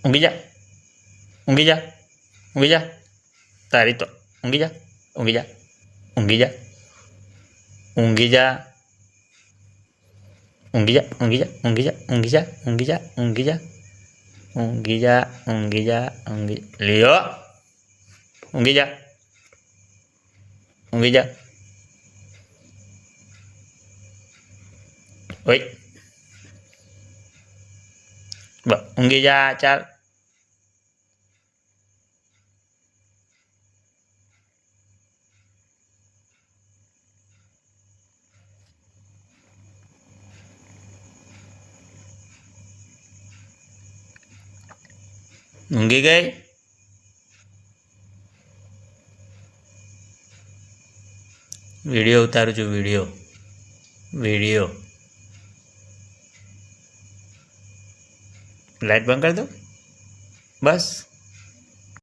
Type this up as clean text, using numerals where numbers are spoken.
ઊંઘી જા, ઊંઘી જા, ઊંઘી જા. તારી તો ઊંઘી જા, ઊંઘી જા, ઊંઘી જા, ઊંઘી જા, ઊંઘી જા, ઊંઘી જા, ઊંઘી જા, ઊંઘી જા, ઊંઘી જા, ઊંઘી જા, ઊંઘી જા, ઊંઘી જા, ઊંઘી લ્યો, ઊંઘી જા, ઊંઘી જા. ઓય ઊંઘી જા ચાલ. ઊંઘી ગઈ. વિડીયો ઉતારું છું, વિડીયો વિડીયો. લાઈટ બંધ કરી દો બસ.